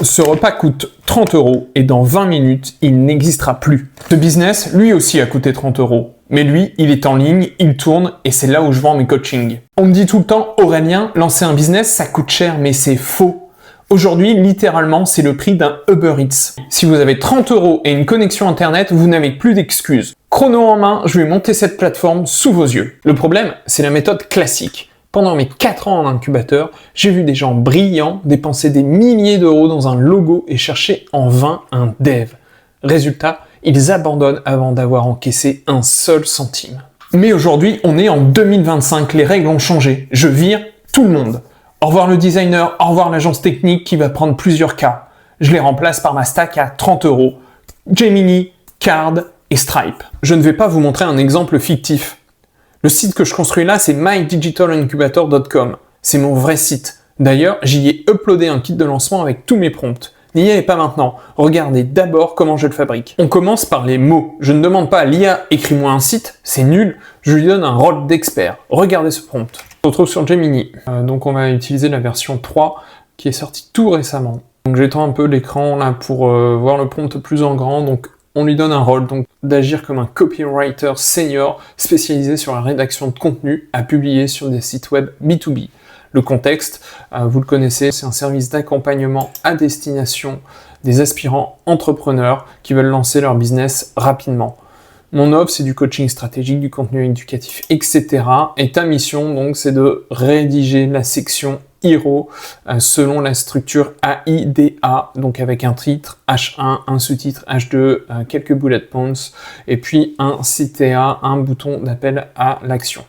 Ce repas coûte 30 € et dans 20 minutes, il n'existera plus. Ce business, lui aussi, a coûté 30 €. Mais lui, il est en ligne, il tourne et c'est là où je vends mes coachings. On me dit tout le temps, Aurélien, lancer un business, ça coûte cher, mais c'est faux. Aujourd'hui, littéralement, c'est le prix d'un Uber Eats. Si vous avez 30 € et une connexion internet, vous n'avez plus d'excuses. Chrono en main, je vais monter cette plateforme sous vos yeux. Le problème, c'est la méthode classique. Pendant mes 4 ans en incubateur, j'ai vu des gens brillants dépenser des milliers d'euros dans un logo et chercher en vain un dev. Résultat, ils abandonnent avant d'avoir encaissé un seul centime. Mais aujourd'hui, on est en 2025, les règles ont changé. Je vire tout le monde. Au revoir le designer, au revoir l'agence technique qui va prendre plusieurs cas. Je les remplace par ma stack à 30 €. Gemini, Card et Stripe. Je ne vais pas vous montrer un exemple fictif. Le site que je construis là, c'est mydigitalincubator.com. C'est mon vrai site. D'ailleurs, j'y ai uploadé un kit de lancement avec tous mes prompts. N'y allez pas maintenant. Regardez d'abord comment je le fabrique. On commence par les mots. Je ne demande pas à l'IA, écris-moi un site, c'est nul. Je lui donne un rôle d'expert. Regardez ce prompt. On se retrouve sur Gemini. Donc on va utiliser la version 3 qui est sortie tout récemment. Donc j'étends un peu l'écran là pour voir le prompt plus en grand. Donc on lui donne un rôle, donc d'agir comme un copywriter senior spécialisé sur la rédaction de contenu à publier sur des sites web B2B. Le contexte, vous le connaissez, c'est un service d'accompagnement à destination des aspirants entrepreneurs qui veulent lancer leur business rapidement. Mon offre, c'est du coaching stratégique, du contenu éducatif, etc. Et ta mission, donc, c'est de rédiger la section Hero selon la structure AIDA, donc avec un titre H1, un sous-titre H2, quelques bullet points, et puis un CTA, un bouton d'appel à l'action.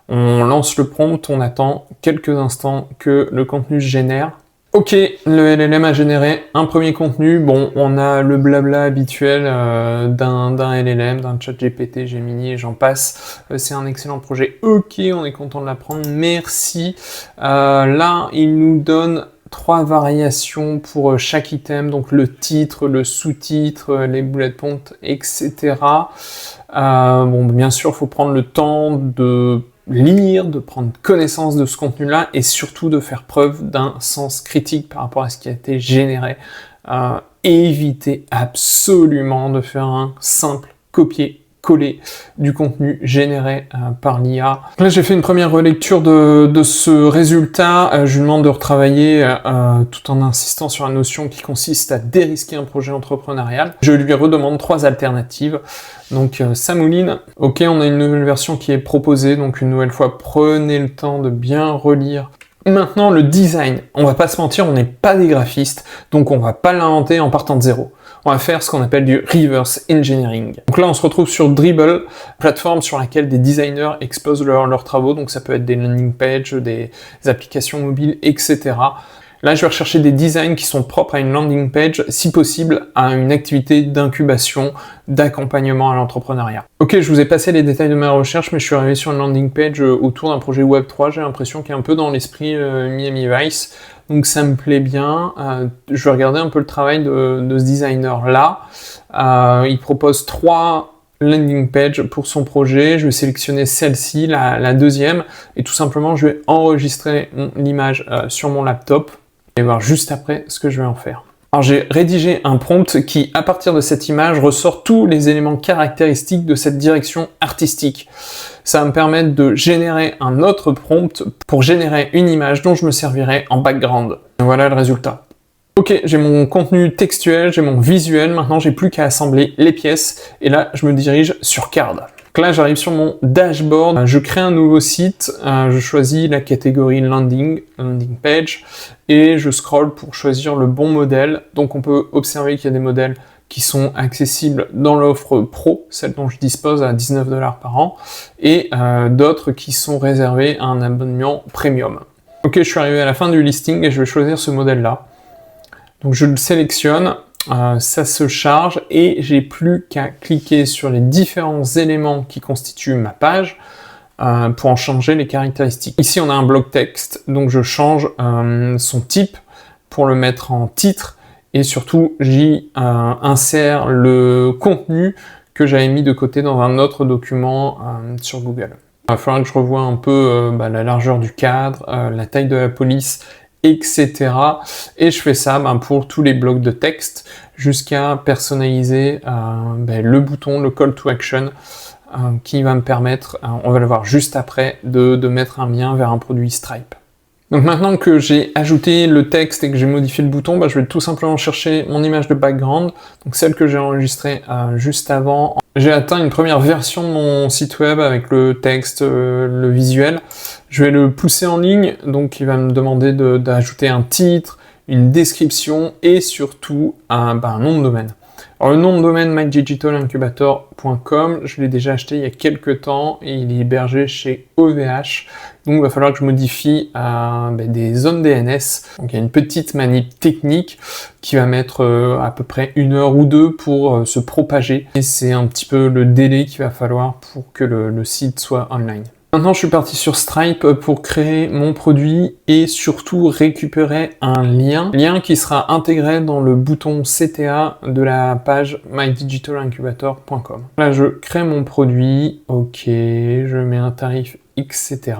On lance le prompt, on attend quelques instants que le contenu se génère. Ok, le LLM a généré un premier contenu. Bon, on a le blabla habituel d'un LLM, d'un ChatGPT, Gemini et j'en passe. C'est un excellent projet. Ok, on est content de l'apprendre. Merci. Là, il nous donne 3 variations pour chaque item, donc le titre, le sous-titre, les bullet points, etc. Bon, bien sûr, il faut prendre le temps de lire, de prendre connaissance de ce contenu-là et surtout de faire preuve d'un sens critique par rapport à ce qui a été généré. Évitez absolument de faire un simple copier-coller du contenu généré par l'IA. Là, j'ai fait une première relecture de ce résultat. Je lui demande de retravailler tout en insistant sur la notion qui consiste à dérisquer un projet entrepreneurial. Je lui redemande 3 alternatives. Donc ça mouline. Ok, on a une nouvelle version qui est proposée, donc une nouvelle fois, prenez le temps de bien relire. Maintenant, le design. On va pas se mentir, on n'est pas des graphistes, donc on va pas l'inventer en partant de zéro. On va faire ce qu'on appelle du reverse engineering. Donc là, on se retrouve sur Dribbble, plateforme sur laquelle des designers exposent leurs travaux, donc ça peut être des landing pages, des applications mobiles, etc. Là, je vais rechercher des designs qui sont propres à une landing page, si possible à une activité d'incubation, d'accompagnement à l'entrepreneuriat. Ok, je vous ai passé les détails de ma recherche, mais je suis arrivé sur une landing page autour d'un projet Web3, j'ai l'impression qu'il est un peu dans l'esprit Miami Vice, donc ça me plaît bien. Je vais regarder un peu le travail de ce designer-là. Il propose 3 landing page pour son projet, je vais sélectionner celle-ci, la deuxième, et tout simplement je vais enregistrer l'image sur mon laptop et voir juste après ce que je vais en faire. Alors j'ai rédigé un prompt qui, à partir de cette image, ressort tous les éléments caractéristiques de cette direction artistique. Ça va me permettre de générer un autre prompt pour générer une image dont je me servirai en background. Et voilà le résultat. Ok, j'ai mon contenu textuel, j'ai mon visuel, maintenant j'ai plus qu'à assembler les pièces, et là je me dirige sur Card. Donc là j'arrive sur mon dashboard, je crée un nouveau site, je choisis la catégorie landing page, et je scroll pour choisir le bon modèle. Donc on peut observer qu'il y a des modèles qui sont accessibles dans l'offre Pro, celle dont je dispose à 19 $ par an, et d'autres qui sont réservés à un abonnement Premium. Ok, je suis arrivé à la fin du listing et je vais choisir ce modèle-là. Donc je le sélectionne, ça se charge et j'ai plus qu'à cliquer sur les différents éléments qui constituent ma page pour en changer les caractéristiques. Ici on a un bloc texte, donc je change son type pour le mettre en titre et surtout j'y insère le contenu que j'avais mis de côté dans un autre document sur Google. Il va falloir que je revoie un peu la largeur du cadre, la taille de la police etc. Et je fais ça pour tous les blocs de texte jusqu'à personnaliser le bouton, le call to action, qui va me permettre, on va le voir juste après, de mettre un lien vers un produit Stripe. Donc maintenant que j'ai ajouté le texte et que j'ai modifié le bouton, je vais tout simplement chercher mon image de background, donc celle que j'ai enregistrée juste avant. J'ai atteint une première version de mon site web avec le texte, le visuel. Je vais le pousser en ligne, donc il va me demander d'ajouter un titre, une description et surtout un nom de domaine. Alors le nom de domaine mydigitalincubator.com, je l'ai déjà acheté il y a quelques temps et il est hébergé chez OVH. Donc il va falloir que je modifie des zones DNS. Donc il y a une petite manip technique qui va mettre à peu près 1 heure ou 2 pour se propager. Et c'est un petit peu le délai qu'il va falloir pour que le site soit online. Maintenant, je suis parti sur Stripe pour créer mon produit et surtout récupérer un lien qui sera intégré dans le bouton CTA de la page mydigitalincubator.com. Là, je crée mon produit, ok, je mets un tarif, etc.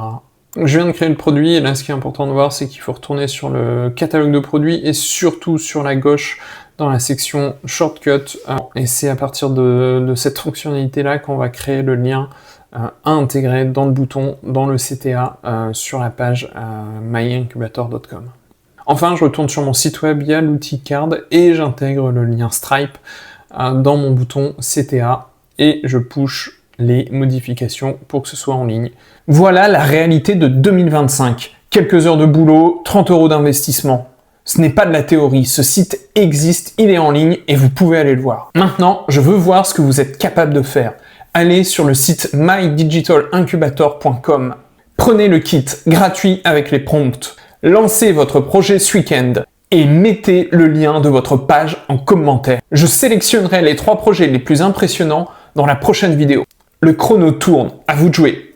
Je viens de créer le produit et là, ce qui est important de voir, c'est qu'il faut retourner sur le catalogue de produits et surtout sur la gauche dans la section Shortcut. Et c'est à partir de cette fonctionnalité-là qu'on va créer le lien à intégrer dans le bouton, dans le CTA, sur la page myincubator.com. Enfin, je retourne sur mon site web, il y a l'outil Card et j'intègre le lien Stripe dans mon bouton CTA et je push les modifications pour que ce soit en ligne. Voilà la réalité de 2025. Quelques heures de boulot, 30 € d'investissement. Ce n'est pas de la théorie, ce site existe, il est en ligne et vous pouvez aller le voir. Maintenant, je veux voir ce que vous êtes capable de faire. Allez sur le site mydigitalincubator.com. Prenez le kit gratuit avec les prompts. Lancez votre projet ce week-end et mettez le lien de votre page en commentaire. Je sélectionnerai les 3 projets les plus impressionnants dans la prochaine vidéo. Le chrono tourne, à vous de jouer.